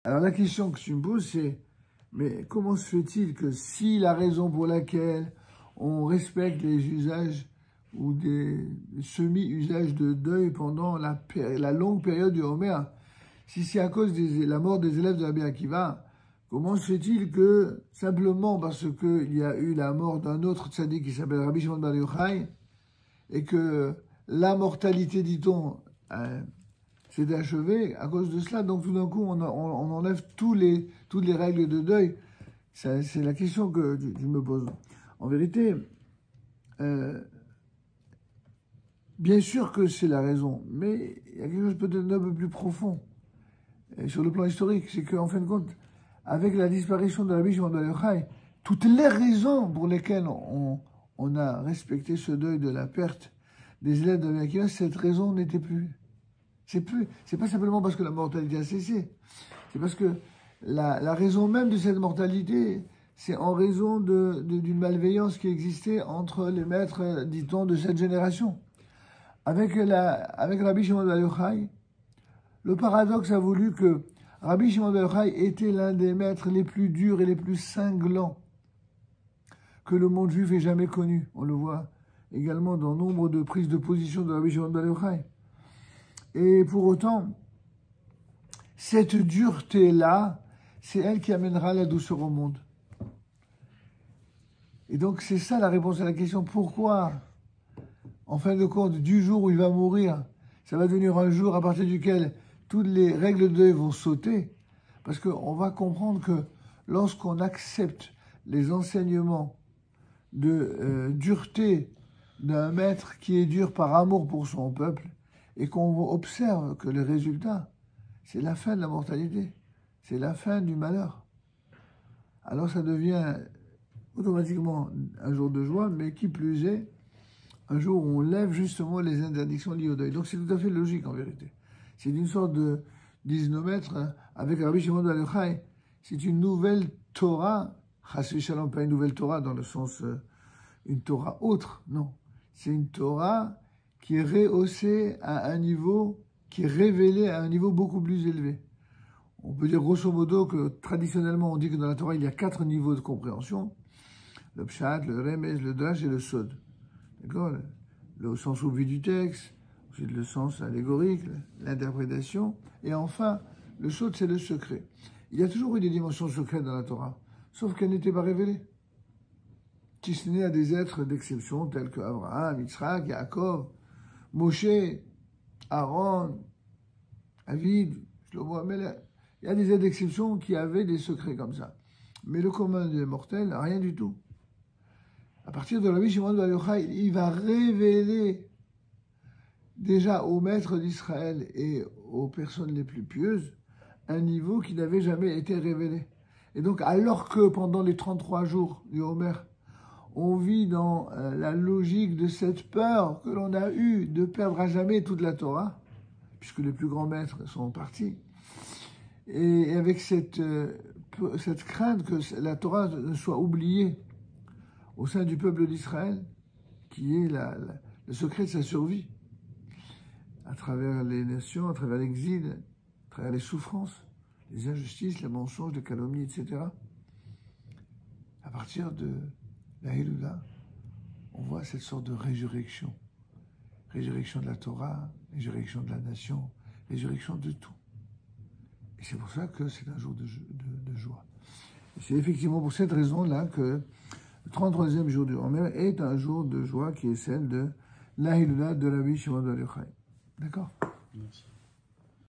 Alors la question que tu me poses, c'est, mais comment se fait-il que si la raison pour laquelle on respecte les usages ou des semi-usages de deuil pendant la longue période du Homer, si c'est à cause de la mort des élèves de Rabbi Akiva, comment se fait-il que simplement parce qu'il y a eu la mort d'un autre tzaddik qui s'appelle Rabbi Shimon Bar Yochai et que la mortalité, dit-on, s'est achevée à cause de cela, donc tout d'un coup on enlève toutes les règles de deuil. C'est la question que tu me poses. En vérité, bien sûr que c'est la raison, mais il y a quelque chose peut-être d'un peu plus profond. Et sur le plan historique, c'est qu'en fin de compte, avec la disparition de Rabbi Shimon Bar Yochai, toutes les raisons pour lesquelles on a respecté ce deuil de la perte des élèves de Rabbi Akiva, cette raison n'était plus. C'est pas simplement parce que la mortalité a cessé, c'est parce que la raison même de cette mortalité, c'est en raison d'une malveillance qui existait entre les maîtres, dit-on, de cette génération. Avec Rabbi Shimon Bar Yochai, le paradoxe a voulu que Rabbi Shimon Bar Yochai était l'un des maîtres les plus durs et les plus cinglants que le monde juif ait jamais connu. On le voit également dans nombre de prises de position de Rabbi Shimon Bar Yochai. Et pour autant, cette dureté-là, c'est elle qui amènera la douceur au monde. Et donc c'est ça la réponse à la question, pourquoi, en fin de compte, du jour où il va mourir, ça va devenir un jour à partir duquel toutes les règles de deuil vont sauter, parce qu'on va comprendre que lorsqu'on accepte les enseignements de dureté d'un maître qui est dur par amour pour son peuple, et qu'on observe que le résultat, c'est la fin de la mortalité, c'est la fin du malheur, alors ça devient automatiquement un jour de joie, mais qui plus est, un jour où on lève justement les interdictions liées au deuil. Donc c'est tout à fait logique en vérité. C'est une sorte de d'isnomètre avec Rabbi Shimon Bar Yochai. C'est une nouvelle Torah, Chas v'Shalom, pas une nouvelle Torah dans le sens une Torah autre, non. C'est une Torah qui est rehaussée à un niveau, qui est révélée à un niveau beaucoup plus élevé. On peut dire grosso modo que traditionnellement on dit que dans la Torah il y a 4 niveaux de compréhension. Le Pshat, le Remez, le Drash et le Sod. D'accord ? Le sens obvi du texte, ensuite le sens allégorique, l'interprétation, et enfin, le Sod, c'est le secret. Il y a toujours eu des dimensions secrètes dans la Torah, sauf qu'elles n'étaient pas révélées. Si ce n'est à des êtres d'exception tels que Abraham, Yitzhak, Yaakov, Moshe, Aaron, David, Shlomo Amelech. Il y a des êtres d'exception qui avaient des secrets comme ça. Mais le commun des mortels, rien du tout. À partir de Rabbi Shimon Bar Yochai, il va révéler déjà aux maîtres d'Israël et aux personnes les plus pieuses un niveau qui n'avait jamais été révélé. Et donc, alors que pendant les 33 jours du Homer, on vit dans la logique de cette peur que l'on a eue de perdre à jamais toute la Torah, puisque les plus grands maîtres sont partis, et avec cette crainte que la Torah ne soit oubliée au sein du peuple d'Israël, qui est le secret de sa survie, à travers les nations, à travers l'exil, à travers les souffrances, les injustices, les mensonges, les calomnies, etc. À partir de la Héloula, on voit cette sorte de résurrection. Résurrection de la Torah, résurrection de la nation, résurrection de tout. Et c'est pour ça que c'est un jour de joie. Et c'est effectivement pour cette raison-là que le 33e jour du Homer est un jour de joie qui est celle de la Héloula de Rabbi Shimon Bar Yochai. D'accord ? Merci.